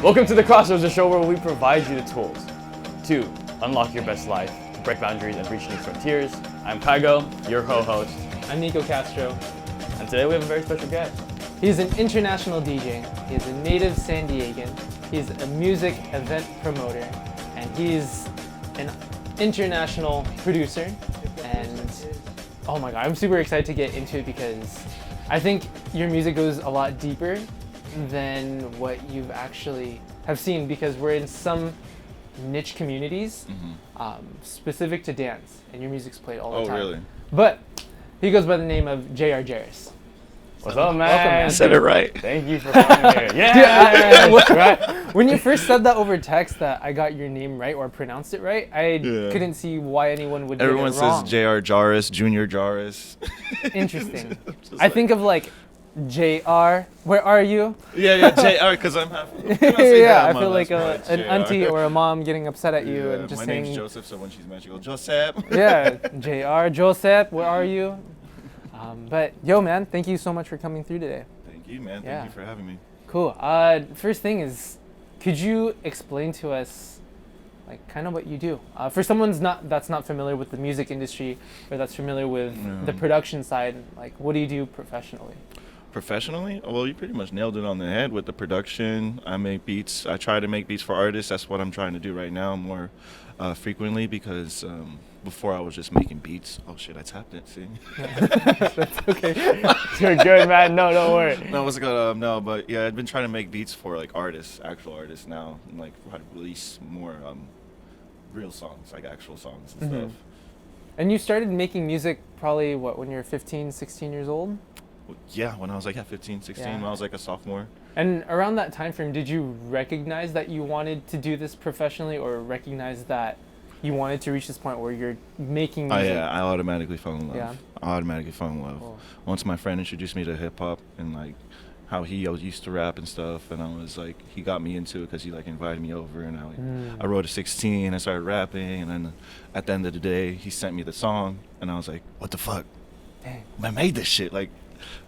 Welcome to the Crossroadz, the show where we provide you the tools to unlock your best life, to break boundaries and reach new frontiers. I'm Mike Gao, your co-host. I'm Nico Castro. And today we have a very special guest. He's an international DJ. He's a native San Diegan. He's a music event promoter. And he's an international producer. And oh my God, I'm super excited to get into it because I think your music goes a lot deeper than what you've actually have seen, because we're in some niche communities specific to dance, and your music's played all the time. Oh, really? But he goes by the name of Jarris. What's up, man? Welcome, man. Said it right. Thank you for coming here. Yeah, Right. When you first said that over text that I got your name right or pronounced it right, I couldn't see why anyone would Everyone get it wrong. says Jr. Jarris, Junior Jarris. Interesting. I think of like JR, where are you? Yeah, Jr. Because I'm half. Yeah, I feel like an auntie or a mom getting upset at you and just my saying. name's Joseph, so when she's mad, she goes, Joseph. Yeah, JR, Joseph, where are you? But yo, man, thank you so much for coming through today. Thank you, man. Thank you for having me. Cool. First thing is, could you explain to us, like, kind of what you do? For someone that's not familiar with the music industry, or that's familiar with the production side, like, what do you do professionally? Professionally? Well, you pretty much nailed it on the head with the production. I make beats. I try to make beats for artists. That's what I'm trying to do right now more frequently, because before I was just making beats. Oh shit, I tapped it, see? That's okay. You're good, man. No, don't worry. No, what's it called? No, but yeah, I've been trying to make beats for like artists, actual artists now, and like try to release more real songs, like actual songs and stuff. And you started making music probably, what, when you were 15, 16 years old? Yeah, when I was like 15, 16, when I was like a sophomore. And around that time frame, did you recognize that you wanted to do this professionally, or recognize that you wanted to reach this point where you're making music? Oh yeah, I automatically fell in love. Yeah. I automatically fell in love. Cool. Once my friend introduced me to hip hop and like how he used to rap and stuff, and I was like, he got me into it because he like invited me over, and I wrote a 16, I started rapping, and then at the end of the day, he sent me the song, and I was like, what the fuck? Dang. I made this shit. Like,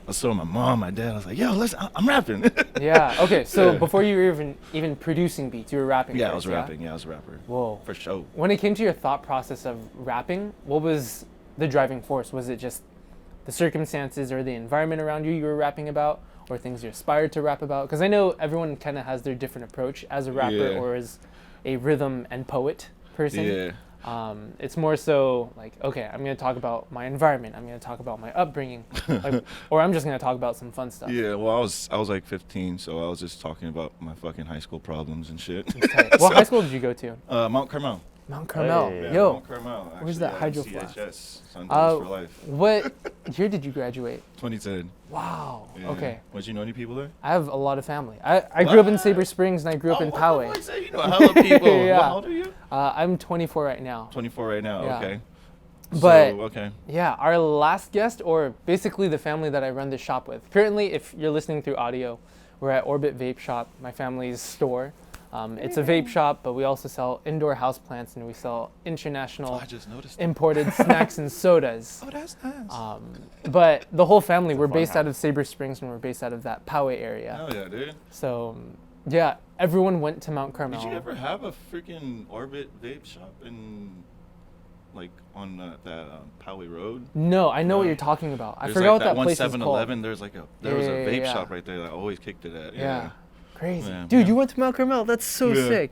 I was telling my mom, my dad, I was like, yo, I'm rapping. Yeah, okay, so before you were even producing beats, you were rapping Yeah, first, I was rapping. Yeah, I was a rapper. Whoa. For sure. When it came to your thought process of rapping, what was the driving force? Was it just the circumstances or the environment around you were rapping about, or things you aspired to rap about? Because I know everyone kind of has their different approach as a rapper or as a rhythm and poet person. Yeah. It's more so like, okay, I'm going to talk about my environment. I'm going to talk about my upbringing, or I'm just going to talk about some fun stuff. Yeah, well, I was like 15, so I was just talking about my fucking high school problems and shit. What high school did you go to? Mount Carmel. Mount Carmel. Hey. Yeah, Yo, Mount Carmel. where's that hydro flask? CHS, Sundays for life. What year did you graduate? 2010. Wow. Yeah. Okay. Would you know any people there? I have a lot of family. I grew up in Sabre Springs, and I grew up in Poway. You know hella people. Yeah. How old are you? I'm 24 right now. 24 right now. Yeah. Okay. But So, okay. yeah, our last guest, or basically the family that I run this shop with. Currently, if you're listening through audio, we're at Orbit Vape Shop, my family's store. It's a vape shop, but we also sell indoor houseplants, and we sell international I just noticed that. imported snacks and sodas. Oh, that's nice. But the whole family, we're fun based out house. of Sabre Springs, and we're based out of that Poway area. Hell yeah, dude. So yeah, everyone went to Mount Carmel. Did you ever have a freaking Orbit vape shop in, like, on that Poway Road? No, I know what you're talking about. I There's forgot like what that one place is 7-Eleven. called. There was a vape Yeah. shop right there that I always kicked it at. Yeah. Crazy. Yeah. Dude, you went to Mount Carmel. That's so Yeah. sick.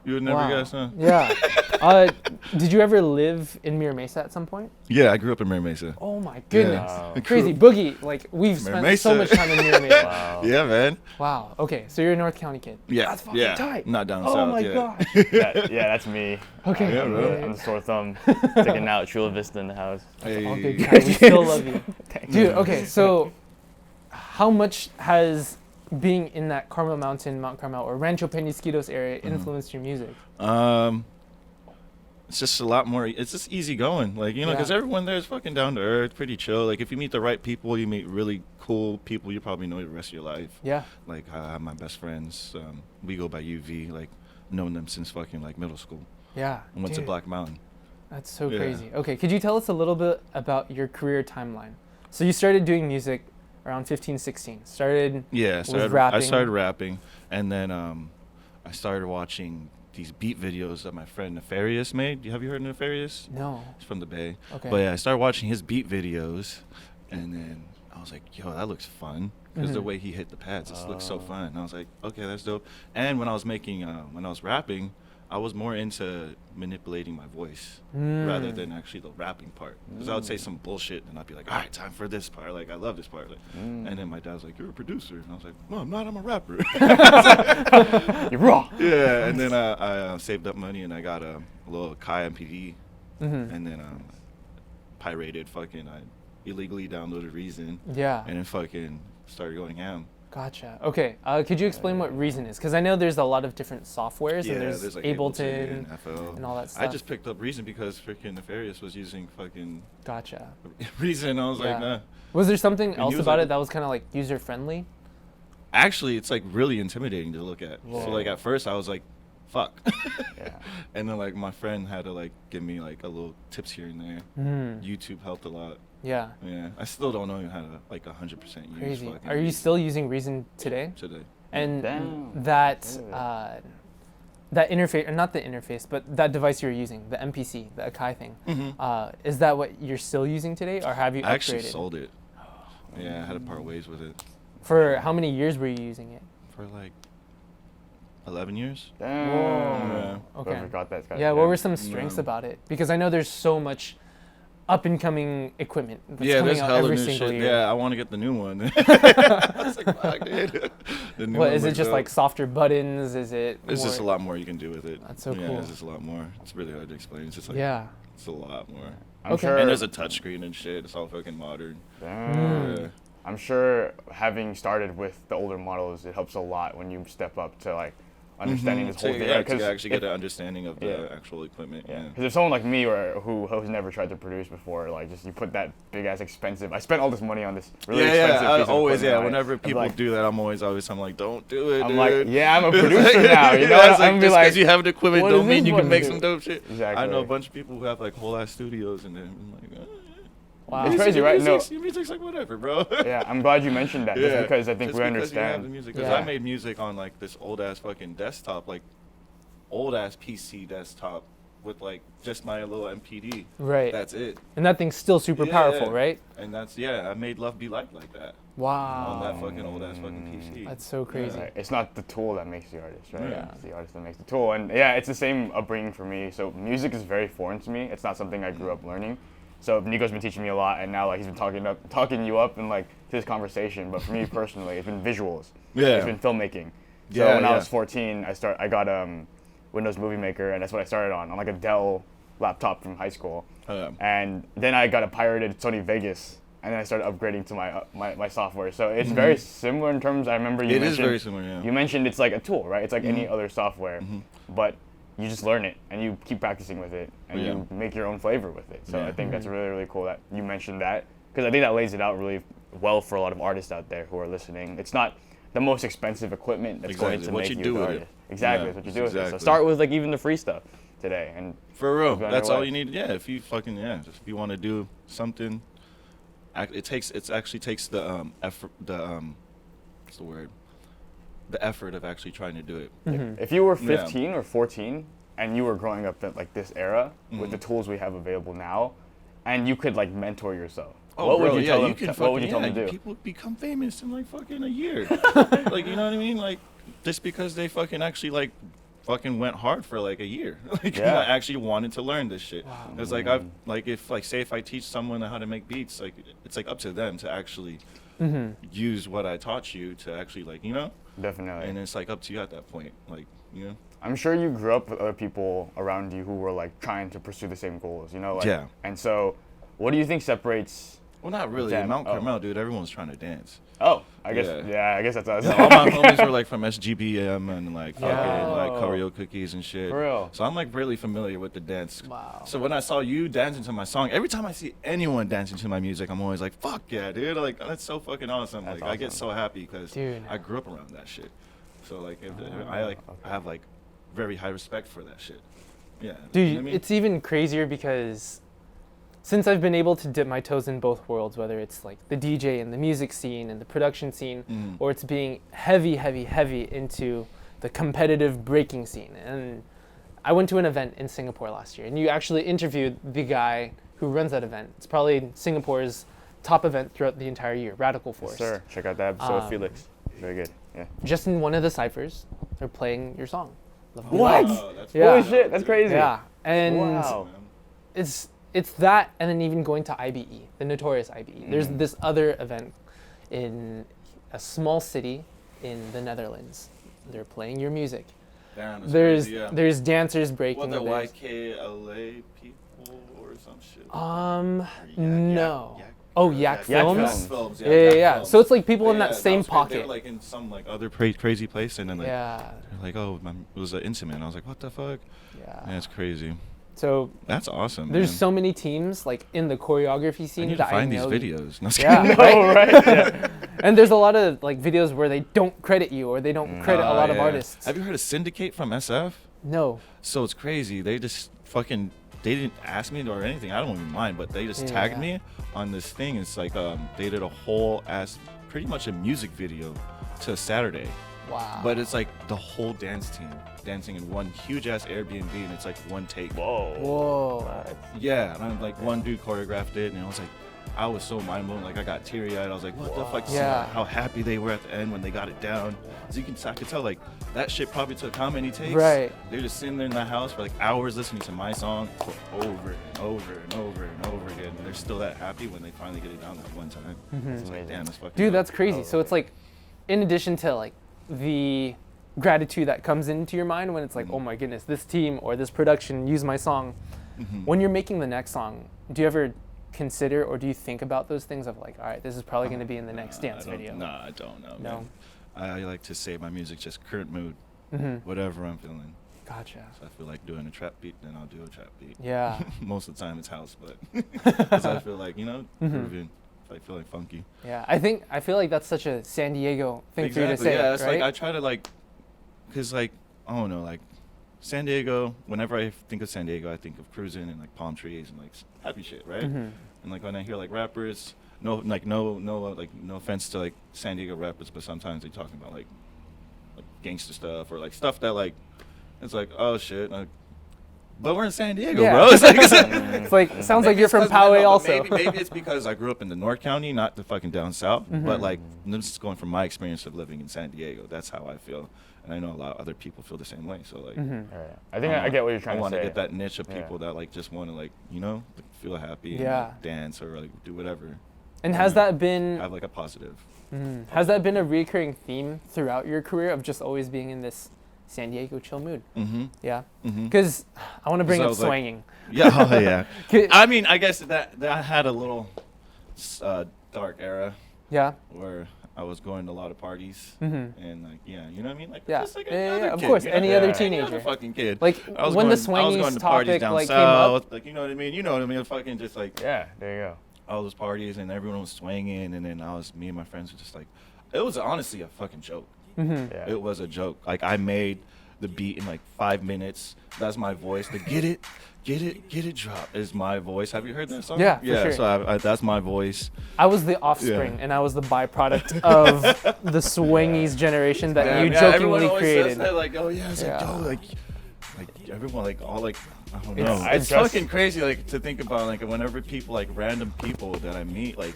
You would never Wow. guess, huh? Yeah. Did you ever live in Mira Mesa at some point? Yeah, I grew up in Mira Mesa. Oh my goodness. Wow. Crazy. Boogie, like we've Mira spent so Mesa. much time in Mira Mesa. Wow. Yeah, man. Wow. Okay, so you're a North County kid. Yeah. That's fucking yeah. tight. Not down Oh south. my yeah. gosh. Yeah, that's me. Okay. Yeah, bro. I'm the sore thumb. Sticking out Chula Vista in the house. Hey. All good, Kai. We still love you. Dude, okay, so how much has being in that Carmel Mountain, Mount Carmel, or Rancho Penasquitos area influenced your music? It's just a lot more. It's just easy going, like, you know, because everyone there is fucking down to earth, pretty chill. Like, if you meet the right people, you meet really cool people, you probably know the rest of your life. Yeah. Like, I have my best friends. We go by UV. Like, known them since fucking like middle school. Yeah. And went to dude. Black Mountain. That's so Yeah. crazy. Okay, could you tell us a little bit about your career timeline? So you started doing music around 15, 16. Started Yeah, with rapping. I started rapping, and then I started watching these beat videos that my friend Nefarious made. Have you heard of Nefarious? No. It's from the Bay. Okay. But yeah, I started watching his beat videos, and then I was like, yo, that looks fun. Because the way he hit the pads, this looks so fun. And I was like, okay, that's dope. And when I was rapping, I was more into manipulating my voice rather than actually the rapping part. Because I would say some bullshit, and I'd be like, all right, time for this part. Like, I love this part. Like, and then my dad was like, you're a producer. And I was like, no, I'm not. I'm a rapper. You're raw. Yeah, and then I saved up money, and I got a little Akai MPD. And then pirated I illegally downloaded Reason. Yeah. And then fucking started going ham. Gotcha. Okay. Could you explain what Reason is? Because I know there's a lot of different softwares, and there's like Ableton FL. and all that stuff. I just picked up Reason because freaking Nefarious was using fucking Gotcha. Reason. I was like, nah. Was there something And else he was about like- it that was kind of like user friendly? Actually, it's like really intimidating to look at. Whoa. So like at first I was like, fuck. Yeah. And then like my friend had to like give me like a little tips here and there. YouTube helped a lot. Yeah. Yeah, I still don't know how to like 100% use Crazy. fucking Are you Reason still using Reason today? today. And Damn. that interface, or not the interface, but that device you were using, the MPC, the Akai thing, is that what you're still using today, or have you upgraded? I actually sold it. Yeah, I had to part ways with it For how many years were you using it? for like 11 years. Damn. Yeah. Okay. Whoever got that, Yeah, what were some strengths about it? Because I know there's so much up and coming equipment that's Yeah, coming there's out hella every new single shit. year. Yeah, I want to get the new one. I was like, fuck, dude. The new What one is it? looks Just dope. like softer buttons? Is it? It's just a more- lot more you can do with it. That's so Yeah, cool. it's just a lot more. It's really hard to explain. It's just like, Yeah. it's a lot more. I'm Okay. sure. And there's a touchscreen and shit. It's all fucking modern. Damn. Yeah. I'm sure having started with the older models, it helps a lot when you step up to like understanding this whole thing. Yeah, Because to actually get an understanding of the Yeah. actual equipment. Yeah, Yeah. because if someone like me or who's never tried to produce before, like just you put that big ass expensive. I spent all this money on this really expensive I piece of always, equipment, right? whenever I'm people like, do that, I'm like, don't do it, I'm dude. like, yeah, I'm a producer now. You know, It's I'm gonna be just like, because you have the equipment what don't does mean this you can one make do? some dope shit. Exactly. I know a bunch of people who have like whole ass studios and then I'm like, Wow. It's crazy, right? No. Your music's like whatever, bro. yeah, I'm glad you mentioned that, just because I think Just we because you have the understand. music. Because Yeah. I made music on like this old ass fucking desktop, like old ass PC desktop with like just my little MPD. Right. That's it. And that thing's still super Yeah. powerful, right? And that's I made Love Be Like that on Wow. that fucking old ass fucking PC. That's so crazy. Right. It's not the tool that makes the artist, right? Yeah. It's the artist that makes the tool. And yeah, it's the same upbringing for me. So music is very foreign to me. It's not something I grew up learning. So Nico's been teaching me a lot, and now like he's been talking you up in like this conversation. But for me personally, it's been visuals. Yeah. It's been filmmaking. So Yeah, when I yeah. was 14, I got Windows Movie Maker, and that's what I started on like a Dell laptop from high school. And then I got a pirated Sony Vegas, and then I started upgrading to my software. So it's very similar in terms. I remember you It mentioned is very similar, yeah. you mentioned it's like a tool, right? It's like any other software, but you just learn it and you keep practicing with it and Yeah. you make your own flavor with it. So Yeah. I think that's really, really cool that you mentioned that, because I think that lays it out really well for a lot of artists out there who are listening. It's not the most expensive equipment that's going Exactly. to What make you you do the with it. artist. Exactly, Yeah, that's what you do with it. So exactly. start with like even the free stuff today, and For real, Keep on that's your all way. you need. Yeah, if you fucking just if you want to do something, it actually takes the effort, what's the word, the effort of actually trying to do it. if you were Yeah. 15 or 14 and you were growing up at like this era with Mm-hmm. the tools we have available now, and you could like mentor yourself, Oh, what bro, would you yeah, tell you them? can What would you fucking- tell them to do? People become famous in like fucking a year. Like, you know what I mean? Like, just because they fucking actually like fucking went hard for like a year. Like, Yeah. I actually wanted to learn this shit. It's like if I teach someone how to make beats, like it's like up to them to actually use what I taught you to actually like, you know? Definitely. And it's like up to you at that point. Like, you know? I'm sure you grew up with other people around you who were like trying to pursue the same goals, you know? Like, Yeah. And so, what do you think separates? Well, not really. Damn. Mount Oh. Carmel, dude, everyone's trying to dance. Oh, I guess. Yeah. Yeah, I guess that's us. All my homies were like from SGBM and like fucking Yeah. like Choreo Cookies and shit. For real? So I'm like really familiar with the dance. Wow. So when I saw you dancing to my song, every time I see anyone dancing to my music, I'm always like, fuck yeah, dude. Like, that's so fucking awesome. That's Like, I get awesome. so happy because Dude. I grew up around that shit. So like, I have like very high respect for that shit. Yeah. Dude, you know what I mean? it's even crazier because since I've been able to dip my toes in both worlds, whether it's like the DJ and the music scene and the production scene, or it's being heavy into the competitive breaking scene. And I went to an event in Singapore last year, and you actually interviewed the guy who runs that event. It's probably Singapore's top event throughout the entire year, Radical Force. Yes, sir. Check out that episode with Felix. Very good. Yeah. Just in one of the ciphers, they're playing your song. What? Oh, that's Yeah. Holy shit, that's crazy. Yeah, and Wow. it's that, and then even going to IBE, the notorious IBE. There's this other event in a small city in the Netherlands. They're playing your music. Damn, that's There's crazy, yeah. there's dancers breaking. What, the there's- YKLA people or some shit? No. Yak- Oh, Yak Films? Films. Yeah, Yeah, Yak yeah. Films. So it's like people in Yeah, that same was crazy. They pocket. were like in some like other crazy place, and then like Yeah, they're like, oh, it was an intimate. I was like, what the fuck? yeah. That's crazy. So That's awesome. there's man. so many teams like in the choreography I scene need to that find I know. these videos. No, Yeah, Oh, right. Yeah. and there's a lot of like videos where they don't credit you or they don't credit a lot of yeah. artists. Have you heard of Syndicate from SF? No. So it's crazy. They just fucking, they didn't ask me or anything. I don't even mind, but they just tagged Yeah. me on this thing. It's like they did a whole ass, pretty much a music video to Saturday. Wow. But it's like the whole dance team dancing in one huge ass Airbnb, and it's like one take. Whoa. Whoa. Yeah, and I'm like, one dude choreographed it, and I was like, I was so mind blown. Like I got teary eyed. I was like, what the fuck? Yeah. How happy they were at the end when they got it down. So I could tell like that shit probably took how many takes? Right. They're just sitting there in that house for like hours listening to my song over and over and over and over again. And they're still that happy when they finally get it down that one time. It's like, damn, it's fucking Dude, dope. that's crazy. So it's like, in addition to like the gratitude that comes into your mind when it's like, oh my goodness, this team or this production used my song. When you're making the next song, do you ever consider or do you think about those things of like, all right, this is probably going to be in the next dance video? Nah, I don't know. No? Man. I like to say my music just current mood, whatever I'm feeling. Gotcha. So I feel like doing a trap beat, then I'll do a trap beat. Yeah. Most of the time it's house, but 'cause I feel like, grooving. I feel like funky. Yeah. I feel like that's such a San Diego thing for you to say, Yeah, it's right? like I try to like, cause like I don't know, like San Diego. Whenever I think of San Diego, I think of cruising and like palm trees and like happy shit, right? And like when I hear like rappers, no offense to like San Diego rappers, but sometimes they talking about like gangster stuff or like stuff that like it's like, oh shit, like, but we're in San Diego, Yeah. bro. It's like, It's like, sounds like maybe you're it's from 'cause- Poway no, also. Maybe it's because I grew up in the North County, not the fucking down south. But like, this is going from my experience of living in San Diego. That's how I feel, and I know a lot of other people feel the same way. So like, All right. I think I get what you're trying I to want say. to get that niche of Yeah. people that like just want to like feel happy, Yeah. and dance or like do whatever. And has that been Have like a positive. has that been a recurring theme throughout your career of just always being in this San Diego chill mood? Yeah. Because I want to bring So I up was like- swanging. Yeah, oh yeah. 'Kay. I mean, I guess that had a little dark era Yeah. where I was going to a lot of parties and like, yeah, you know what I mean? Like, Yeah. just like Yeah, any yeah, other yeah, of kid, course, you know? any other Yeah. teenager. Any other fucking kid. Like I was when going, the I was swanging going to parties topic down like came up. south, like you know what I mean? You know what I mean? Fucking just like Yeah, there you go. all those parties and everyone was swinging, and then me and my friends were just like, it was honestly a fucking joke. Yeah. It was a joke. Like I made the beat in like 5 minutes. That's my voice. The get it drop is my voice. Have you heard that song? Yeah, for yeah. sure. So that's my voice. I was the offspring, and I was the byproduct of the swangies generation that you everyone jokingly always created. says that, like, oh yeah, it's Yeah. like everyone like all like I don't It's- know. I It's just- fucking crazy like to think about like whenever people like random people that I meet like.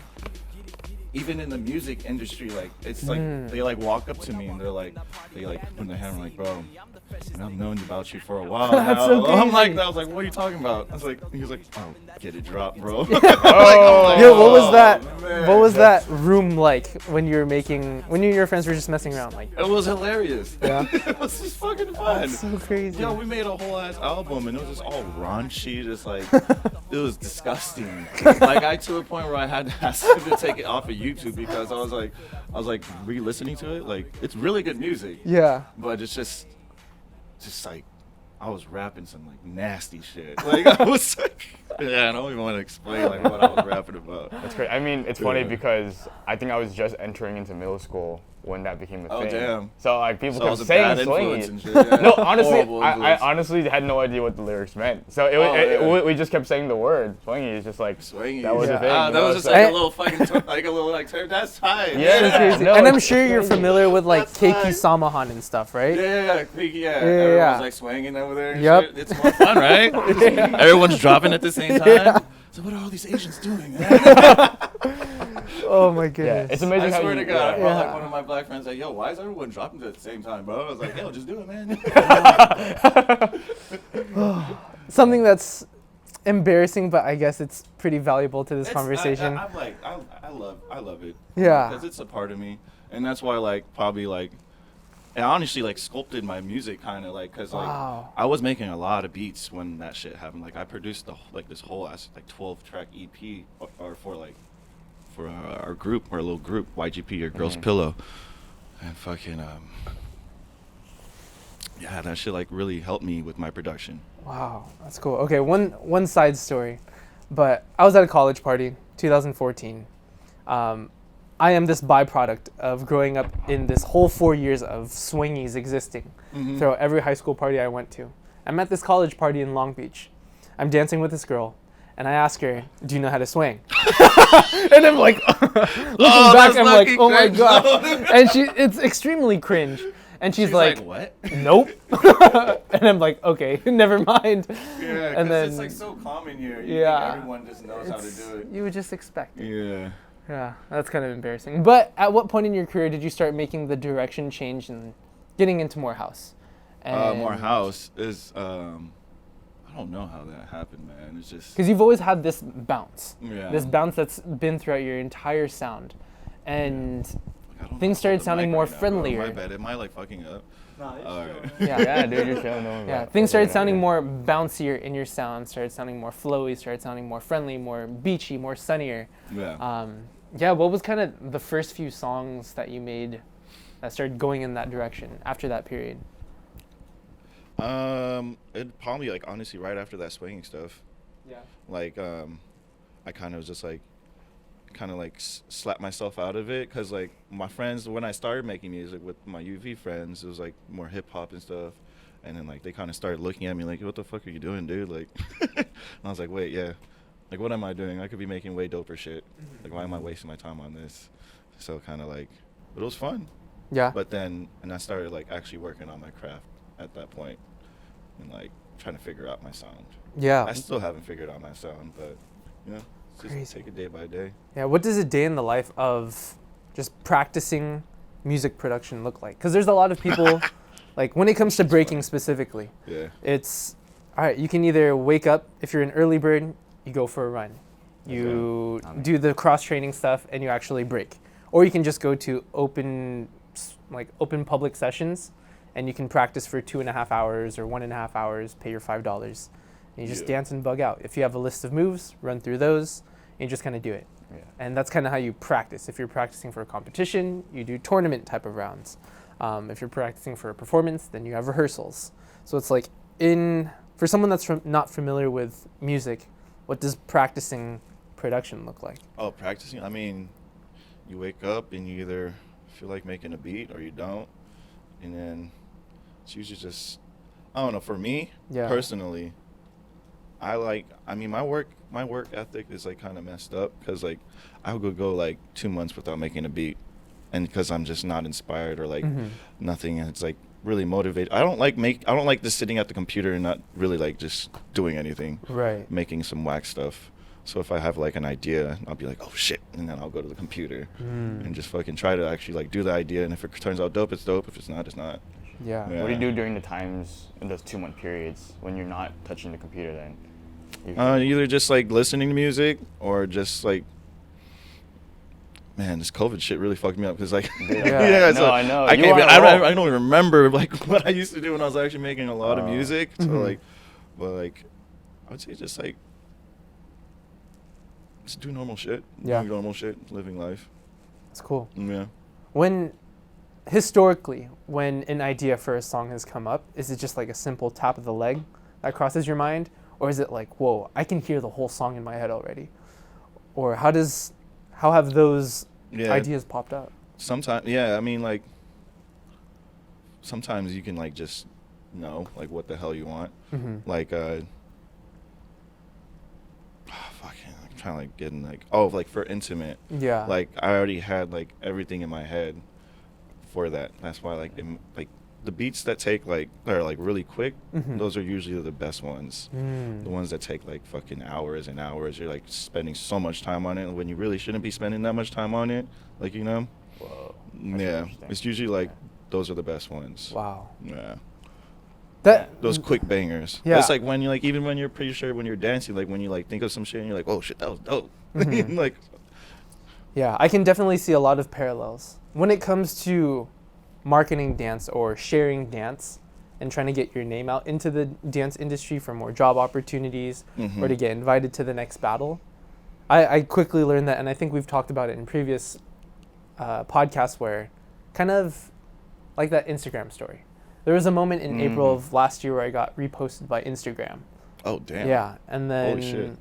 Even in the music industry, like it's like they like walk up to me and they like put their hand on like, bro, I've known about you for a while That's now. so I'm like, crazy. I was like, what are you talking about? I was like, he was like, oh, get it dropped, bro. Oh, Yo, what was that? man, What was that room like when you and your friends were just messing around? Like, It was hilarious. Yeah. It was just fucking fun. so crazy. Yo, we made a whole ass album and it was just all raunchy, just like it was disgusting. Like I to a point where I had to ask him to take it off of YouTube because I was like re-listening to it. Like it's really good music, Yeah. but it's just like I was rapping some like nasty shit. Like I was like, yeah, I don't even want to explain like what I was rapping about. That's great. I mean, it's funny Yeah. because I think I was just entering into middle school when that became a Oh, thing. damn. So like people So it kept was a bad saying influence swingies. and shit, yeah. No, honestly, Horrible I influence. honestly had no idea what the lyrics meant. So we just kept saying the word swingy. It's just like Swingies. that was the thing. That was just So- like a little fucking, like a little like term. That's tight. Yeah. No, and I'm it's sure you're crazy. familiar with like That's Keiki fine. Samahan and stuff, right? Yeah. yeah. Everyone's like swinging over there. And Yep. shit. It's more fun, right? Everyone's dropping at the same time. So what are all these Asians doing, man? Oh my Yeah, goodness. it's amazing I how swear you, to God, I brought like Yeah. one of my black friends like, yo, why is everyone dropping at the same time, bro? I was like, yo, just do it, man. Something that's embarrassing, but I guess it's pretty valuable to this conversation. I'm like, I love it. Yeah. Because it's a part of me, and that's why like probably like, it honestly like sculpted my music kind of like, cause like Wow. I was making a lot of beats when that shit happened. Like I produced this whole ass like 12-track EP or for our group, our little group, YGP or Girls Pillow, and fucking yeah, that shit like really helped me with my production. Wow, that's cool. Okay, one side story, but I was at a college party, 2014. I am this byproduct of growing up in this whole 4 years of swingies existing throughout every high school party I went to. I'm at this college party in Long Beach. I'm dancing with this girl, and I ask her, "Do you know how to swing?" And I'm like, looking back, I'm like, "Oh my god!" And it's extremely cringe. And she's like, what? "Nope." And I'm like, "Okay, never mind." Yeah, And because it's then- like so common here. You Yeah. think everyone just knows how to do it. You would just expect it. Yeah. Yeah, that's kind of embarrassing. But at what point in your career did you start making the direction change and getting into more house? More house is I don't know how that happened, man. It's just Because you've always had this bounce. Yeah. This bounce that's been throughout your entire sound. And I don't things know started the sounding mic more right now, bro. friendlier. My bad. Am I like fucking up? Alright. yeah, dude, you're feeling them. Yeah, things started sounding more bouncier in your sound, started sounding more flowy, started sounding more friendly, more beachy, more sunnier. Yeah. Yeah, what was kind of the first few songs that you made that started going in that direction after that period? It probably like honestly right after that swinging stuff. Yeah. Like I kind of was just like slapped myself out of it because like my friends, when I started making music with my UV friends, it was like more hip hop and stuff, and then like they kind of started looking at me like, what the fuck are you doing, dude? Like and I was like, wait, yeah, like what am I doing? I could be making way doper shit. Like why am I wasting my time on this? So kind of like, but it was fun. Yeah. But then, and I started like actually working on my craft at that point and like trying to figure out my sound. Yeah. I still haven't figured out my sound, but you know, just Crazy. take it day by day. Yeah, what does a day in the life of just practicing music production look like? Because there's a lot of people, like when it comes to breaking specifically, Yeah. it's, all right, you can either wake up, if you're an early bird, you go for a run. You do the cross-training stuff and you actually break. Or you can just go to open public sessions and you can practice for 2.5 hours or 1.5 hours, pay your $5. And you just dance and bug out. If you have a list of moves, run through those, and you just kind of do it. Yeah. And that's kind of how you practice. If you're practicing for a competition, you do tournament type of rounds. If you're practicing for a performance, then you have rehearsals. So it's like, for someone that's not familiar with music, what does practicing production look like? Oh, practicing? I mean, you wake up and you either feel like making a beat or you don't. And then it's usually just, I don't know, for me, personally, my work ethic is like kind of messed up because like I would go like 2 months without making a beat, and because I'm just not inspired or like nothing, and it's like really motivated. I don't like just sitting at the computer and not really like just doing anything, Right. making some whack stuff. So if I have like an idea, I'll be like, oh shit, and then I'll go to the computer and just fucking try to actually like do the idea, and if it turns out dope, it's dope. If it's not, it's not. Yeah. Yeah. What do you do during the times in those 2-month periods when you're not touching the computer then? Either just like listening to music or just like, man, this COVID shit really fucked me up because like, Yeah. so I know. I You can't. are on a roll. I don't even remember like what I used to do when I was actually making a lot of music. So like, but like, I would say just like, just do normal shit. Yeah. Doing normal shit, living life. It's cool. Yeah. Historically, when an idea for a song has come up, is it just like a simple tap of the leg that crosses your mind? Or is it like, whoa, I can hear the whole song in my head already? Or how have those ideas popped up? sometimes, yeah, I mean, like, sometimes you can, like, just know, like, what the hell you want. Like, fucking, I'm trying to, like, get in, like, like, for intimate. Yeah. Like, I already had, like, everything in my head for that. That's why, like, the beats that take, like, are, like, really quick, those are usually the best ones. The ones that take, like, fucking hours and hours. You're, like, spending so much time on it when you really shouldn't be spending that much time on it. Like, you know? Whoa. Yeah. It's usually, like, those are the best ones. Wow. Yeah. That those quick bangers. Yeah. It's like when you, like, even when you're pretty sure when you're dancing, like, when you, like, think of some shit and you're like, oh, shit, that was dope. Like. Yeah, I can definitely see a lot of parallels. When it comes to marketing dance or sharing dance and trying to get your name out into the dance industry for more job opportunities or to get invited to the next battle, I quickly learned that, and I think we've talked about it in previous podcasts, where kind of like that Instagram story. There was a moment in April of last year where I got reposted by Instagram. Oh, damn. Yeah, and then holy shit.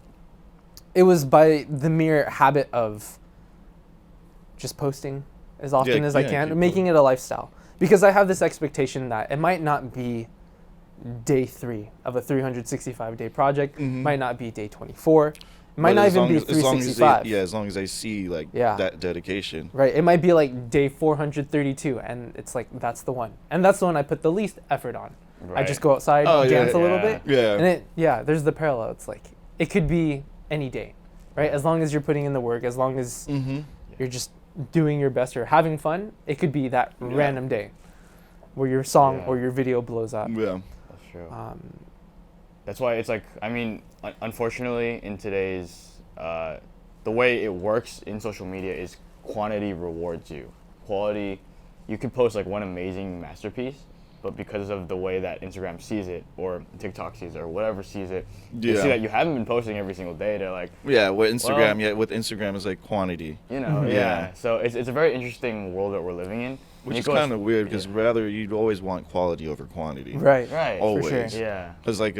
It was by the mere habit of just posting as often as I can, making it a lifestyle. Because I have this expectation that it might not be day 3 of a 365-day project, might not be day 24, it might not even be 365. As long as they see, like, that dedication. Right, it might be like day 432, and it's like, that's the one. And that's the one I put the least effort on. Right. I just go outside, dance a little bit, and there's the parallel. It's like, it could be any day, right? As long as you're putting in the work, as long as you're just doing your best or having fun, it could be that random day where your song or your video blows up. Yeah, that's true. That's why it's like, I mean, unfortunately, in today's the way it works in social media is quantity rewards you. Quality, you can post like one amazing masterpiece, but because of the way that Instagram sees it, or TikTok sees it, or whatever sees it, they see that you haven't been posting every single day. They're like, with Instagram, with Instagram is like quantity. You know, So it's a very interesting world that we're living in. Which is kind of weird, because rather you'd always want quality over quantity. Right. Always. For sure. Yeah. Because, like,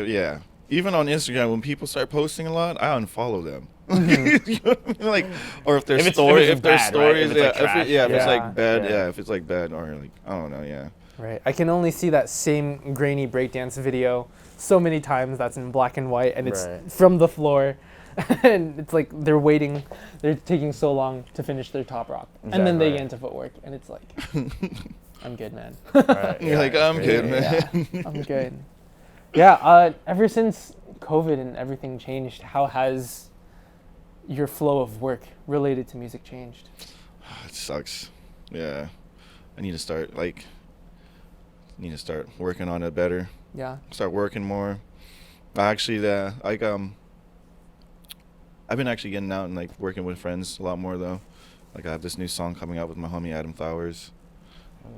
even on Instagram, when people start posting a lot, I unfollow them. You know what I mean? Like, or if there's stories, if it's like bad, if it's like bad, or like, I don't know, Right. I can only see that same grainy breakdance video so many times that's in black and white, and it's from the floor. And it's like they're taking so long to finish their top rock. And then they get into footwork, and it's like, I'm good, man. You're like, I'm good, man. I'm good. Yeah, ever since COVID and everything changed, how has your flow of work related to music changed? It sucks. Yeah. I need to start working on it better. Yeah. Start working more. Actually, I've been actually getting out and, like, working with friends a lot more, though. Like, I have this new song coming out with my homie Adam Flowers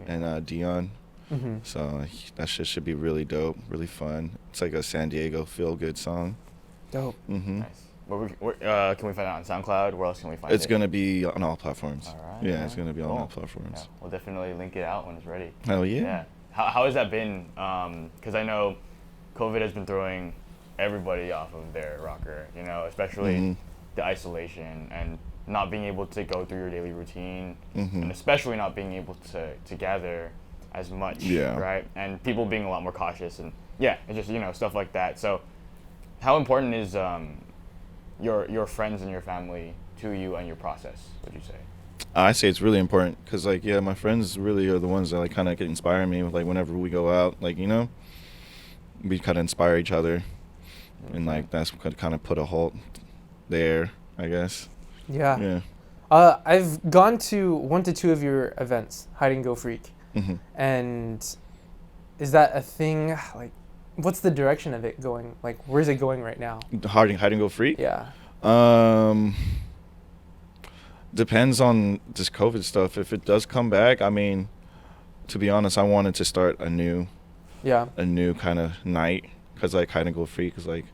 and Dion. So that shit should be really dope, really fun. It's like a San Diego feel-good song. Dope. Nice. Can we find it on SoundCloud? Where else can we find it? It's going to be on all platforms. All right. Yeah, it's going to be on all platforms. Yeah, we'll definitely link it out when it's ready. Hell yeah. Yeah. How has that been? Because I know COVID has been throwing everybody off of their rocker, you know, especially the isolation and not being able to go through your daily routine, and especially not being able to gather as much, right? And people being a lot more cautious, and it's just, you know, stuff like that. So how important is your friends and your family to you and your process, would you say? I say it's really important, because, like, my friends really are the ones that, like, kind of inspire me with, like, whenever we go out, like, you know, we kind of inspire each other. And, like, that's kind of put a halt there, I guess. Yeah. I've gone to 1 to 2 of your events, Hide and Go Freak. And is that a thing? Like, what's the direction of it going? Like, where's it going right now? Hide and Go Freak? Yeah. Depends on this COVID stuff. If it does come back, I mean, to be honest, I wanted to start a new kind of night, because, like, Hide and Go Freak is like,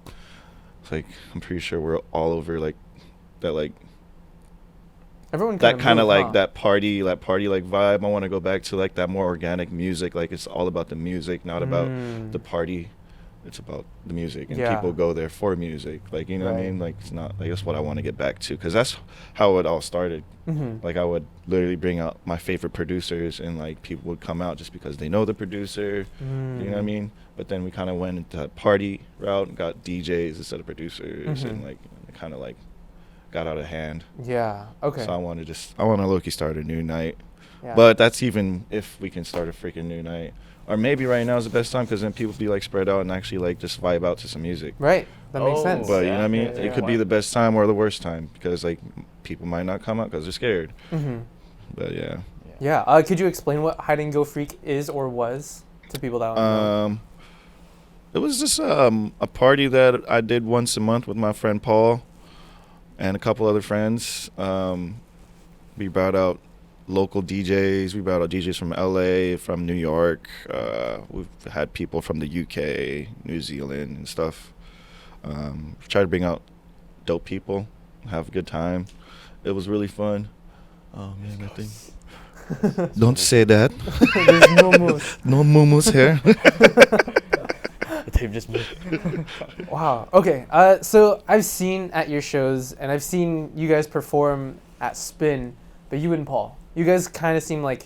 it's like, I'm pretty sure we're all over, like, that, like, everyone that kind of like that party like vibe. I want to go back to, like, that more organic music. Like, it's all about the music, not about the party it's about the music, and Yeah. people go there for music. Like, you know what I Right. mean? Like, it's not, like, that's what I want to get back to, because that's how it all started. Mm-hmm. Like, I would literally bring out my favorite producers, and like people would come out just because they know the producer. You know what I mean? But then we kind of went into a party route and got DJs instead of producers, and like it kind of like got out of hand. Yeah. Okay. So I want to low-key start a new night. Yeah. But that's even if we can start a freaking new night. Or maybe right now is the best time, because then people be like spread out and actually like just vibe out to some music. Right. That makes Oh, sense. But you know what I mean? Yeah, It could be the best time or the worst time, because like people might not come out because they're scared. Mm-hmm. But yeah. Yeah. Could you explain what Hide and Go Freak is or was to people that don't know? It was just a party that I did once a month with my friend Paul and a couple other friends. We brought out local DJs. We brought out DJs from LA, from New York. We've had people from the UK, New Zealand, and stuff. Try to bring out dope people, have a good time. It was really fun. Oh man, I think. Don't say that. There's no moves. No moo-moos here. The tape just moved. Wow. Okay. So I've seen at your shows, and I've seen you guys perform at Spin, but you and Paul, you guys kind of seem like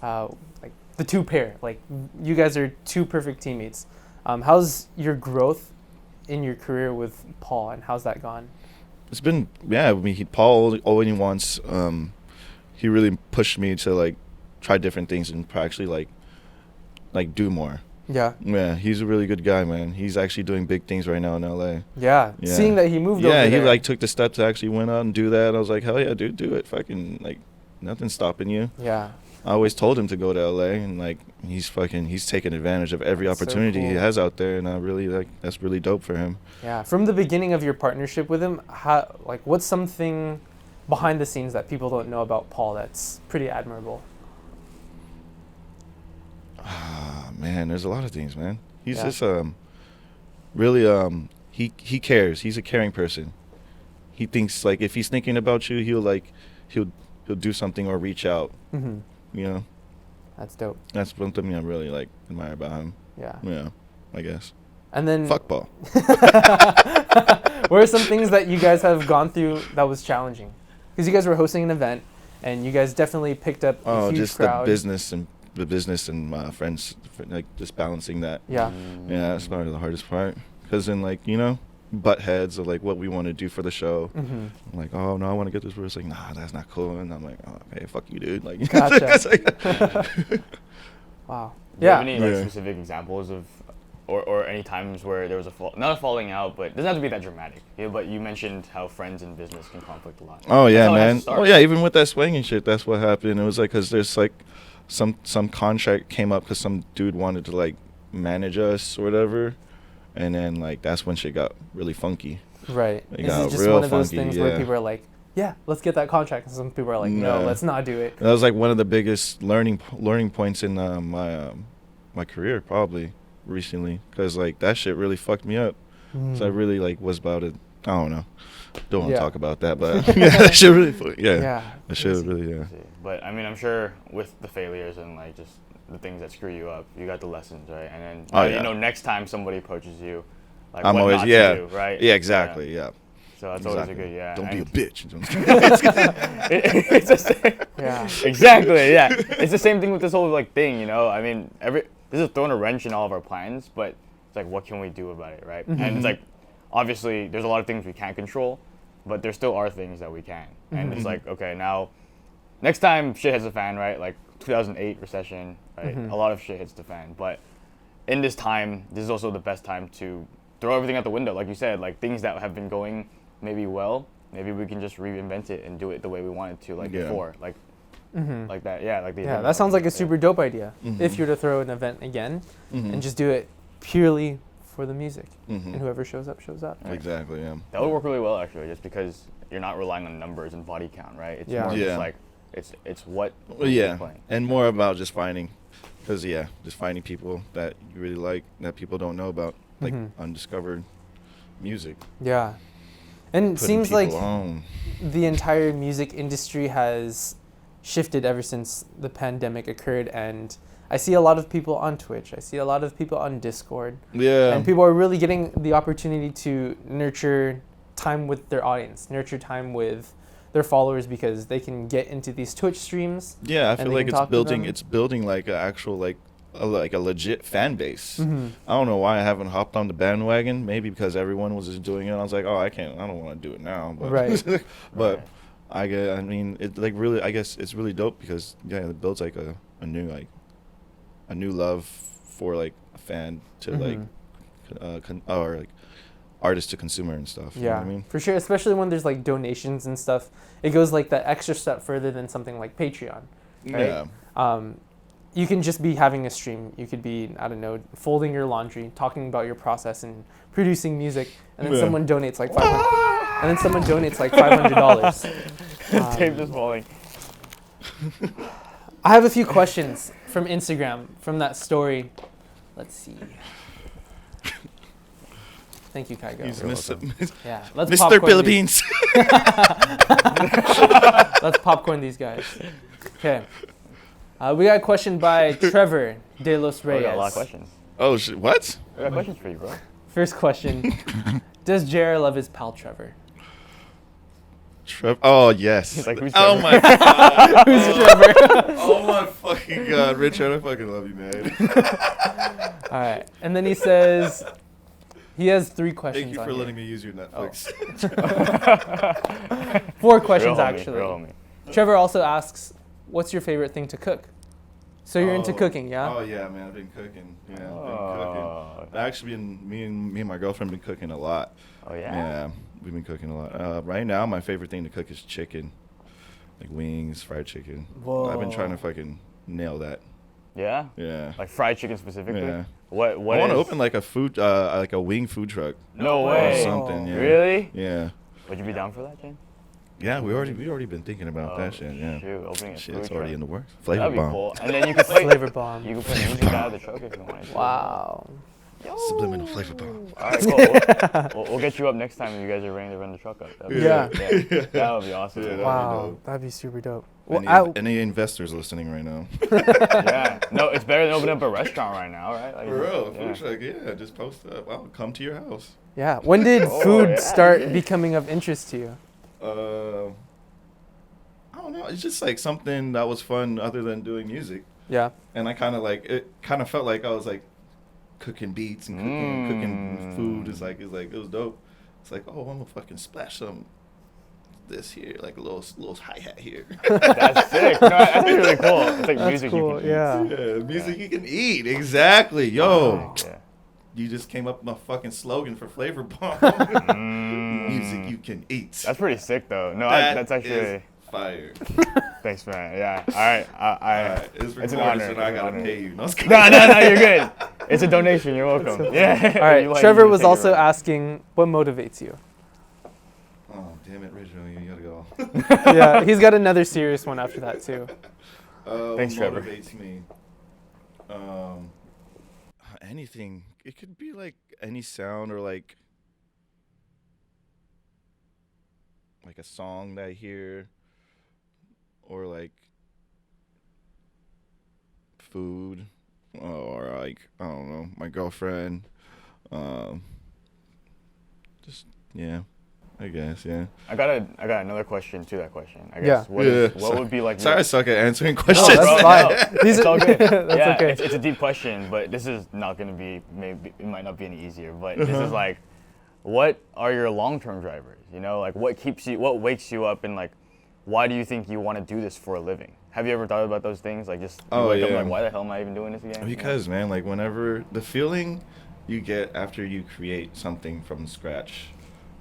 the two pair. Like you guys are two perfect teammates. How's your growth in your career with Paul, and how's that gone? It's been, yeah, I mean, Paul only wants, he really pushed me to like try different things and actually like do more. Yeah. Yeah, he's a really good guy, man. He's actually doing big things right now in LA. Yeah. Yeah. Seeing that he moved over Yeah, he there. like took the step to actually went out and do that. I was like, hell yeah, dude, do it. Fucking like nothing's stopping you. Yeah. I always told him to go to LA, and like he's taking advantage of every That's so opportunity he cool. has out there, and I really that's really dope for him. Yeah. From the beginning of your partnership with him, what's something behind the scenes that people don't know about Paul that's pretty admirable? Man, there's a lot of things, man. He's Yeah. just really he cares. He's a caring person. He thinks like if he's thinking about you, he'll do something or reach out. Mm-hmm. You know, That's dope. that's one thing I really like admire about him. Yeah. Yeah, I guess. And then Fuck Paul. what are some things that you guys have gone through that was challenging? Because you guys were hosting an event, and you guys definitely picked up a huge Just crowd. the business and my friends, like just balancing that. Yeah. Yeah, that's probably the hardest part. Because then like butt heads of like what we want to do for the show. Mm-hmm. I'm like, oh no, I want to get this person. Like, nah, that's not cool. And I'm like, oh, okay, fuck you, dude. Like, Gotcha. Wow. Do you Yeah. have any like Yeah. specific examples of, or any times where there was not a falling out, but it doesn't have to be that dramatic. Yeah, but you mentioned how friends and business can conflict a lot. Oh yeah, That's how it has man. to start. Oh yeah, even with that swinging shit, that's what happened. It was like, cause there's like some contract came up because some dude wanted to like manage us or whatever, and then like that's when shit got really funky. Right. It Is got it just real one of those funky, things where yeah. people are like, yeah, let's get that contract, and some people are like, no, Nah. let's not do it. That was like one of the biggest learning points in my career probably recently, because like that shit really fucked me up. So I really like was about it. I don't know. Don't want to Yeah. talk about that, but yeah, that shit really. Yeah. Yeah. That shit really. Yeah. But I mean, I'm sure with the failures and like just the things that screw you up, you got the lessons, right? And then Oh, yeah. you know, next time somebody approaches you, like I'm what always not yeah. to do, right? Yeah, exactly. Yeah. So that's Exactly. always a good Don't be a And bitch. it's the same. Yeah. Exactly. Yeah. It's the same thing with this whole like thing, you know. I mean, this is throwing a wrench in all of our plans, but it's like, what can we do about it, right? And it's like, obviously, there's a lot of things we can't control, but there still are things that we can. And it's like, okay, now, next time shit hits the fan, right? Like 2008 recession, right? A lot of shit hits the fan, but in this time, this is also the best time to throw everything out the window, like you said, like things that have been going maybe well, maybe we can just reinvent it and do it the way we wanted to, like Yeah. before, like like that, yeah, like the Yeah, event that sounds like a yeah. super dope idea. If you're to throw an event again and just do it purely for the music, and whoever shows up, shows up. Exactly. Yeah. That would work really well, actually, just because you're not relying on numbers and body count, right? It's Yeah. more Yeah. just like it's what Well, you're yeah, playing. and more about just finding, because just finding people that you really like that people don't know about, like undiscovered music. Yeah. And it Putting seems like people on. the entire music industry has shifted ever since the pandemic occurred, and I see a lot of people on Twitch. I see a lot of people on Discord. Yeah. And people are really getting the opportunity to nurture time with their audience, nurture time with their followers, because they can get into these Twitch streams. Yeah, I feel like it's building like an actual like a legit fan base. Mm-hmm. I don't know why I haven't hopped on the bandwagon. Maybe because everyone was just doing it. I was like, oh, I don't want to do it now. But Right. but I mean, it like really, I guess it's really dope because it builds like a new love for like a fan to like or like artist to consumer and stuff. Yeah, you know what I mean? for sure. Especially when there's like donations and stuff, it goes like that extra step further than something like Patreon. Right? Yeah. You can just be having a stream. You could be, I don't know, folding your laundry, talking about your process and producing music, and then someone donates like $500. And then someone donates like $500. Tape just falling. I have a few questions from Instagram from that story. Let's see. Thank you, Kaigo. He's Yeah, let's Mr. popcorn Philippines. Let's popcorn these guys. Okay. We got a question by Trevor De Los Reyes. We got a lot of questions. Oh shit! What? We got questions for you, bro. First question. Does Jarris love his pal Trevor? Oh yes. He's like, who's oh Trevor? my god. Who's Trevor? Oh my fucking god, Richard! I fucking love you, man. All right. And then he says he has 3 questions. Thank you for letting me use your Netflix. 4 questions Real homie, actually. real homie. Trevor also asks, "What's your favorite thing to cook?" So you're into cooking, yeah? Oh yeah, man. I've been cooking. Yeah, I've been cooking. I've actually been me and my girlfriend been cooking a lot. Oh yeah. Yeah, we've been cooking a lot. Right now, my favorite thing to cook is chicken, like wings, fried chicken. Whoa. I've been trying to fucking nail that. Yeah. Yeah. Like fried chicken specifically. Yeah. What? I want to is- open like a food, like a wing food truck. No Or way. something. Yeah. Really? Yeah. Would you be down for that, Jane? Yeah, we already been thinking about that shit. Yeah. Shoot, opening a Shit, food it's already truck. in the works. Flavor That'd be bomb. cool. And then you could play. Flavor bomb. You could play music out of the truck if you wanted to. Wow. Subliminal flavor bomb. All right, cool. We'll get you up next time when you guys are ready to run the truck up. That'd be Yeah. That would be awesome. Yeah, that'd be Wow, dope. that'd be super dope. Any investors listening right now? Yeah. No, it's better than opening up a restaurant right now, right? Like, For real, yeah. food truck, yeah. Just post up. I'll come to your house. Yeah. When did food start becoming of interest to you? I don't know. It's just like something that was fun other than doing music. Yeah. And I kind of like it. Kind of felt like I was like cooking beats and cooking food. It was dope. It's like, oh, I'm gonna fucking splash some this here, like a little hi hat here. That's sick. No, that's really cool. It's like That's music cool, you can yeah. Yeah, music you can eat. Exactly, yo. eat. Yeah. You just came up with my fucking slogan for Flavor Bomb. Music you can eat. That's pretty sick, though. No, that's actually is fire. Thanks, man. Yeah. All right. Alright, it's It's an recorded, honor. so now I gotta pay you. No, No, you're good. It's a donation. You're welcome. Yeah. All right. You like- Trevor you was take it also right. asking, what motivates you? Oh, damn it, Rachel, you gotta go. Yeah, he's got another serious one after that too. Thanks, what Trevor. motivates me? Anything. It could be like any sound or like a song that I hear, or like food, or like I don't know, my girlfriend. Just yeah. I guess, yeah. I got another question to that question. I Yeah. guess what would be like? Sorry, I suck at answering No, questions. that's Bro, fine. no, These it's are- all good. That's yeah, okay. it's a deep question, but this is not gonna be it might not be any easier. But this is like, what are your long-term drivers? You know, like what wakes you up, and like, why do you think you want to do this for a living? Have you ever thought about those things? Like just you wake up like, why the hell am I even doing this again? Because man, like whenever the feeling you get after you create something from scratch,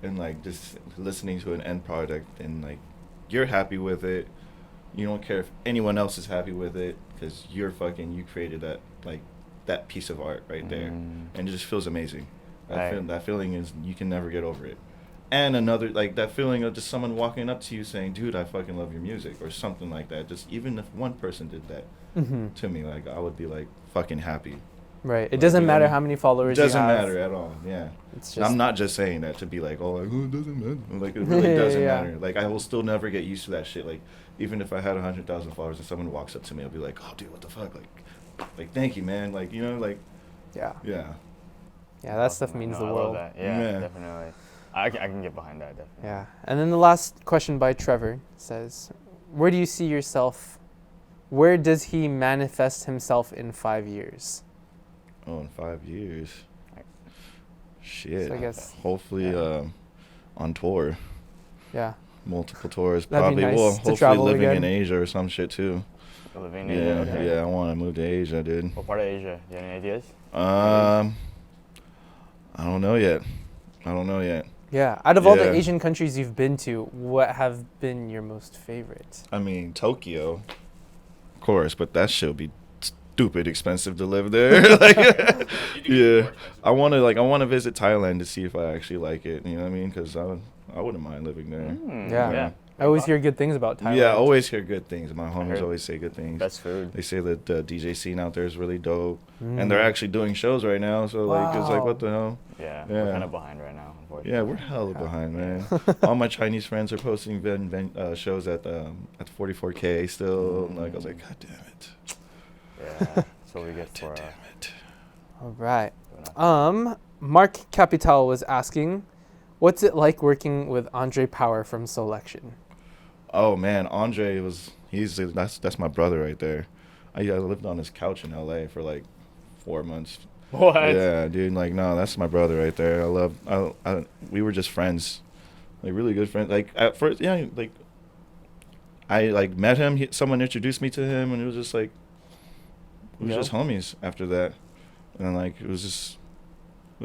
and like just listening to an end product, and like you're happy with it, you don't care if anyone else is happy with it, because you created that piece of art right there, and it just feels amazing. That feeling is, you can never get over it. And another, like that feeling of just someone walking up to you saying, dude, I fucking love your music, or something like that. Just even if one person did that to me, like I would be like fucking happy. Right. It doesn't matter how many followers you have. It doesn't matter at all. Yeah. It's And I'm just, not just saying that to be like, oh, like, oh, it doesn't matter. Like, it really doesn't Yeah. matter. Like, I will still never get used to that shit. Like, even if I had 100,000 followers and someone walks up to me, I'll be like, oh, dude, what the fuck? Like, like thank you, man. Like, you know, like, Yeah. yeah. Yeah, that stuff means the I world. love that. Yeah, definitely. I can get behind that, definitely. Yeah. And then the last question by Trevor says, where do you see yourself? Where does he manifest himself in 5 years? Oh, in 5 years. Shit. So I guess, hopefully on tour. Yeah. Multiple tours. That'd be Probably nice will. to Hopefully travel living again. in Asia or some shit too. Living in Asia, okay. Yeah, I want to move to Asia, dude. What part of Asia? Do you have any ideas? I don't know yet. Yeah. Out of all the Yeah. Asian countries you've been to, what have been your most favorite? I mean, Tokyo, of course, but that shit'll be stupid expensive to live there. Like, yeah, I want to visit Thailand to see if I actually like it. You know what I mean? Because I wouldn't mind living there. Yeah. I always hear good things about Thailand. Yeah, I always hear good things. My homies always say good things. Best food. They say that the DJ scene out there is really dope, and they're actually doing shows right now. So like, it's like, what the hell? Yeah, we're kind of behind right now, unfortunately. Yeah, we're hella behind, man. All my Chinese friends are posting shows at 44K still. And like, I was like, God damn it. Yeah, that's what we get for. Damn it. All right. Mark Capital was asking, what's it like working with Andre Power from Soulection? Oh man, Andre that's my brother right there. I lived on his couch in LA for like 4 months. What? Yeah, dude. Like, no, that's my brother right there. We were just friends, like really good friends. Like at first, yeah, like I like met him. Someone introduced me to him, and it was just like we were just homies after that. And like it was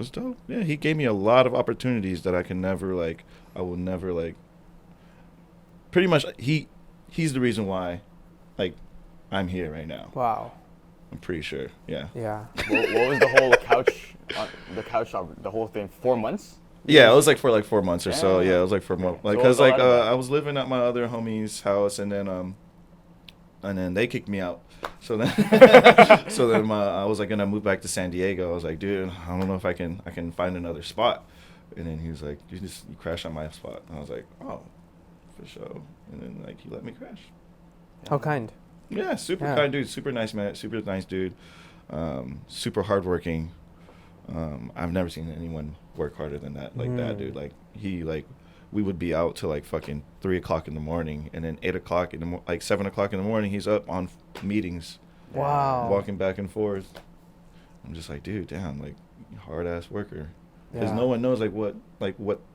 dope. Yeah, he gave me a lot of opportunities that I will never like. Pretty much, he's the reason why, like, I'm here right now. Wow. I'm pretty sure. Yeah. Yeah. What was the whole couch, the whole thing? 4 months? Yeah, it was like for like 4 months or so. Damn. Yeah, it was like for months. Like, So cause what was like all that about? I was living at my other homie's house, and then they kicked me out. So then, I was like gonna move back to San Diego. I was like, dude, I don't know if I can find another spot. And then he was like, you crash on my spot. And I was like, oh, for sure. And then like he let me crash. How kind. Yeah, super kind dude, super nice man, super nice dude, super hardworking. I've never seen anyone work harder than that, like that dude. Like we would be out till like fucking 3 o'clock in the morning, and then 8 o'clock like 7 o'clock in the morning, he's up on meetings. Wow. Walking back and forth. I'm just like, dude, damn, like hard ass worker. Because no one knows like what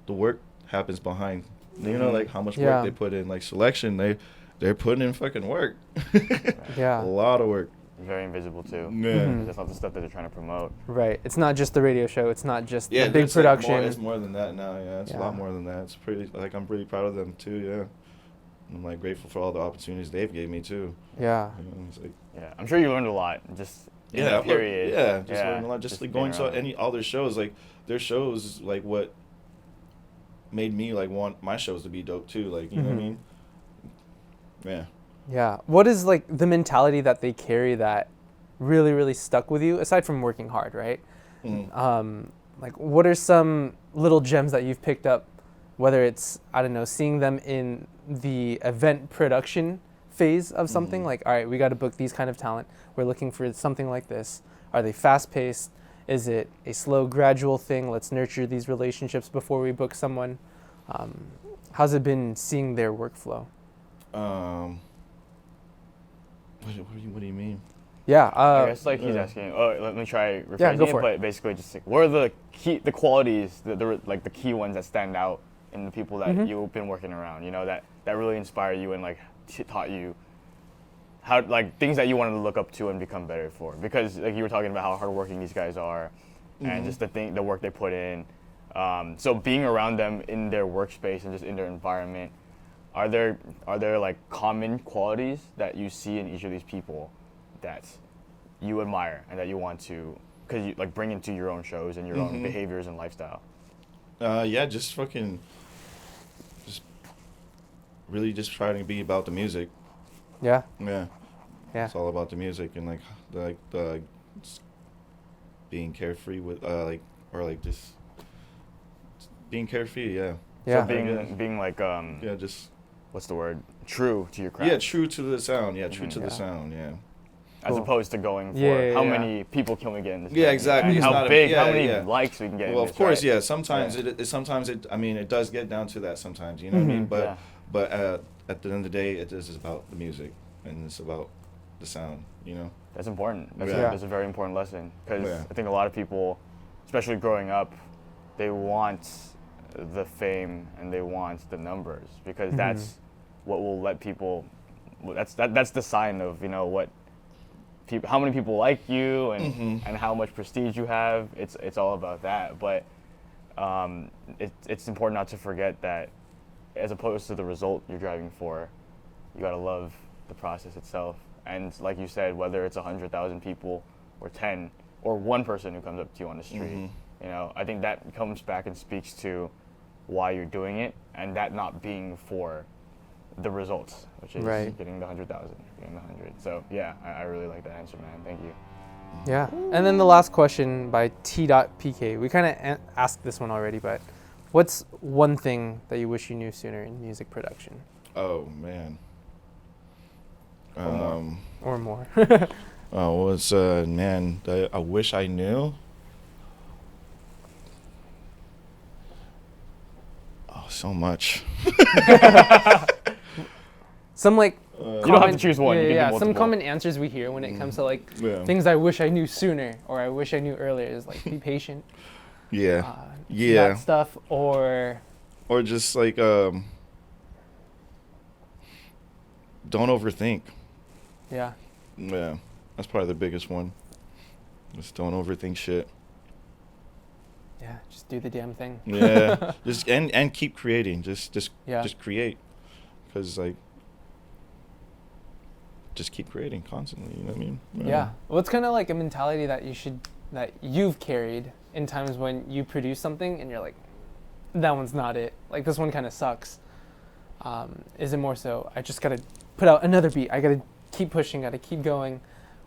the work happens behind. You know, like how much work they put in. Like Soulection, they're putting in fucking work. Yeah. A lot of work. Very invisible too. Yeah. That's not the stuff that they're trying to promote. Right. It's not just the radio show. It's not just the big it's production. Like it's more than that now. Yeah, it's a lot more than that. It's pretty. Like I'm pretty proud of them too. Yeah. I'm like grateful for all the opportunities they've gave me too. Yeah. You know, it's like, Yeah, I'm sure you learned a lot. Just in that period. Just learned a lot. Just like going to all their shows. Like their shows, like what made me like want my shows to be dope too. Like you know what I mean? Yeah. Yeah. What is like the mentality that they carry that really, really stuck with you, aside from working hard, right? Like what are some little gems that you've picked up, whether it's, I don't know, seeing them in the event production phase of something, like, all right, we got to book these kind of talent. We're looking for something like this. Are they fast-paced? Is it a slow, gradual thing? Let's nurture these relationships before we book someone. How's it been seeing their workflow? What do you mean? Yeah. I guess like he's asking. Oh, let me try rephrasing it. But basically, just like, what are the qualities, like the key ones that stand out in the people that you've been working around? You know, that really inspire you and like taught you how, like, things that you wanted to look up to and become better for. Because like you were talking about how hardworking these guys are, and just the work they put in. So being around them in their workspace and just in their environment, are there like common qualities that you see in each of these people that you admire and that you want to, because you like bring into your own shows and your own behaviors and lifestyle? Yeah, just really just trying to be about the music. Yeah. Yeah. Yeah. It's all about the music and like just being carefree with just being carefree. Yeah. Yeah. So being like just what's the word? True to your craft. Yeah, true to the sound. Yeah, true to the sound. Yeah. as opposed to going for how many people can we get in this Yeah, video, exactly. and It's how not big, how yeah, many yeah. likes we can get. Well, in of this, course, right? yeah. Sometimes it. I mean, it does get down to that sometimes. You know what I mean? But at the end of the day, it is about the music and it's about the sound. You know. That's important. Yeah. That's a very important lesson because Yeah. I think a lot of people, especially growing up, they want the fame and they want the numbers because that's what will let people. That's the sign of what people, how many people like you and how much prestige you have. It's all about that. But it's important not to forget that as opposed to the result you're driving for, you gotta love the process itself. And like you said, whether it's 100,000 people or 10 or one person who comes up to you on the street, I think that comes back and speaks to why you're doing it, and that not being for the results, which is getting the 100,000, getting the 100. So yeah, I really like that answer, man. Thank you. Yeah. And then the last question by T.PK. We kind of asked this one already, but what's one thing that you wish you knew sooner in music production? Oh man. Or more. Was man, I wish I knew. Oh, so much. Some like you don't have to choose one. Yeah, some common answers we hear when it comes to like things I wish I knew sooner or I wish I knew earlier is like be patient. That stuff or just like don't overthink. Yeah, that's probably the biggest one. Just don't overthink shit. Yeah, just do the damn thing. Yeah, just and keep creating. Just create, because like just keep creating constantly. You know what I mean? Yeah. Well, it's kind of like a mentality that you've carried in times when you produce something and you're like, that one's not it. Like this one kind of sucks. Is it more so I just gotta put out another beat? I gotta keep pushing, gotta keep going,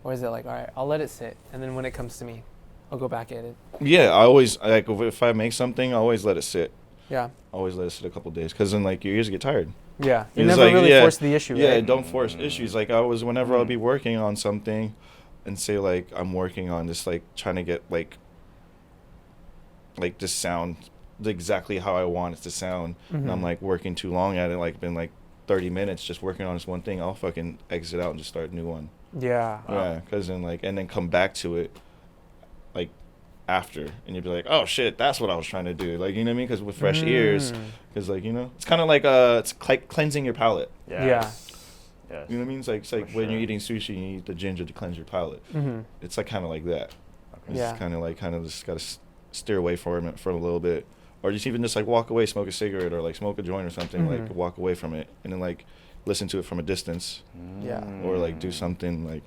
or is it like, all right, I'll let it sit, and then when it comes to me, I'll go back at it? Yeah, I always like if I make something, I always let it sit. Yeah. Always let it sit a couple days, because then like your ears get tired. Yeah. You never really force the issue. Yeah, right? Don't force issues. Like whenever I'll be working on something, and say like I'm working on this, like trying to get like this sound exactly how I want it to sound, and I'm like working too long at it, like been like 30 minutes just working on this one thing, I'll fucking exit out and just start a new one. Yeah. Yeah, because then like, and then come back to it like after, and you'd be like, oh shit, that's what I was trying to do. Like, you know what I mean? Because with fresh ears, because like, it's kind of like it's like cleansing your palate. Yeah. Yes. You know what I mean? It's like when you're eating sushi, you eat the ginger to cleanse your palate. It's like kind of like that. Okay. It's kind of just gotta steer away from it for a little bit. Or just even just like walk away, smoke a cigarette, or like smoke a joint or something, like walk away from it, and then like listen to it from a distance. Yeah. Or like do something like.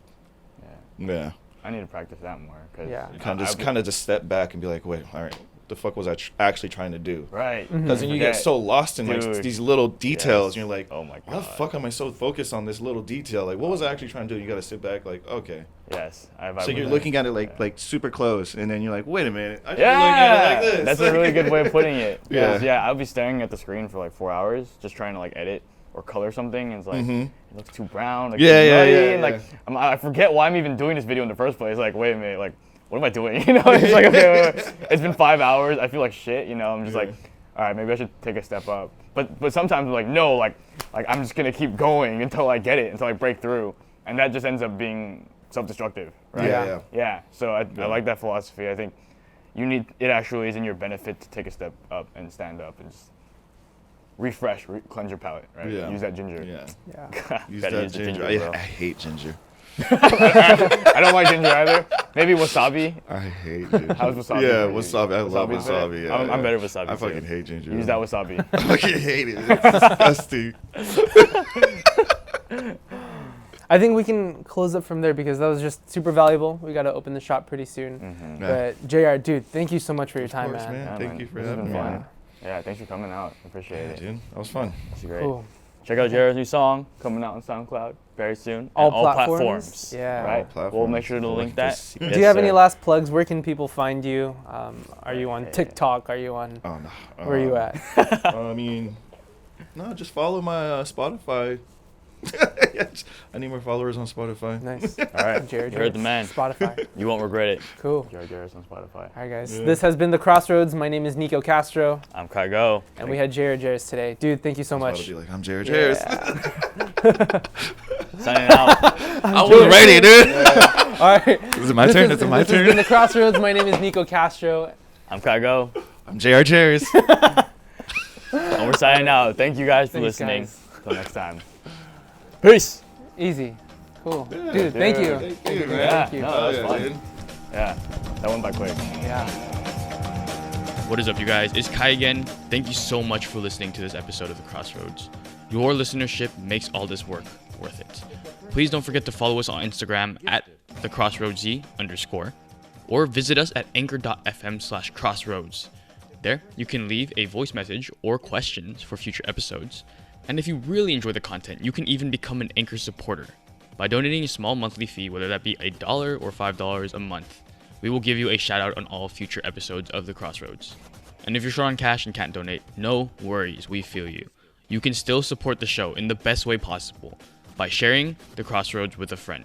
Yeah. I need to practice that more. Cause kind of just step back and be like, wait, all right, what the fuck was I actually trying to do? Right. Because then you get so lost in like these little details, and you're like, oh my god, why the fuck am I so focused on this little detail? Like, what was I actually trying to do? You got to sit back, like, okay. Yes. So you're looking at it like super close, and then you're like, wait a minute, I should be looking at it like this. That's a really good way of putting it. I'll be staring at the screen for like 4 hours, just trying to like edit or color something, and it's like it looks too brown, like and like I forget why I'm even doing this video in the first place. Like, wait a minute, like what am I doing? It's like okay, wait. It's been 5 hours. I feel like shit. I'm just like, all right, maybe I should take a step up. But sometimes I'm like, no, like I'm just gonna keep going until I get it, until I break through, and that just ends up being self-destructive, right? Yeah. So I like that philosophy. I think it actually is in your benefit to take a step up and stand up and just refresh, cleanse your palate, right? Yeah. Use that ginger. Yeah. Use that ginger. I hate ginger. I don't like ginger either. Maybe wasabi. I hate ginger. How's wasabi? Yeah, wasabi. I love wasabi. Yeah, I'm better with wasabi. I fucking hate ginger. Use that wasabi. I fucking hate it. It's disgusting. I think we can close up from there because that was just super valuable. We got to open the shop pretty soon. But JR, dude, thank you so much for your time, man. Yeah, thank you for having me. Yeah, thanks for coming out. I appreciate it. Dude, that was fun. It's great. Cool. Check out Jarris' new song coming out on SoundCloud very soon. All platforms. Yeah. Right. All platforms. We'll make sure to link that. Do you have any last plugs? Where can people find you? Are you on TikTok? Are you on? Oh no. Where are you at? I mean, no, just follow my Spotify I need more followers on Spotify. Nice. All right. Jarris, You heard the man. Spotify. You won't regret it. Cool. Jarris on Spotify. All right, guys. Yeah. This has been The Crossroads. My name is Nico Castro. I'm Mike Gao. And we had Jarris today. Dude, thank you so much. Be like, I'm Jarris. Signing out. I was ready, dude. Yeah. All right. Is it my turn? Is it my turn? This has been The Crossroads. My name is Nico Castro. I'm Mike Gao. I'm Jarris. And we're signing out. Thank you guys for listening. Until next time. Peace. Easy. Cool. Dude, thank you. Thank you, man. Thank you. No, that was fun. Yeah, that went by quick. Yeah. What is up, you guys? It's Kai again. Thank you so much for listening to this episode of The Crossroads. Your listenership makes all this work worth it. Please don't forget to follow us on Instagram at @thecrossroadz_, or visit us at anchor.fm/crossroads. There, you can leave a voice message or questions for future episodes. And if you really enjoy the content, you can even become an Anchor supporter. By donating a small monthly fee, whether that be $1 or $5 a month, we will give you a shout out on all future episodes of The Crossroads. And if you're short on cash and can't donate, no worries, we feel you. You can still support the show in the best way possible by sharing The Crossroads with a friend.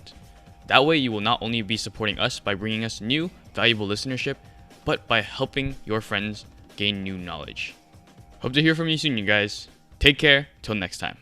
That way you will not only be supporting us by bringing us new, valuable listenership, but by helping your friends gain new knowledge. Hope to hear from you soon, you guys. Take care. Till next time.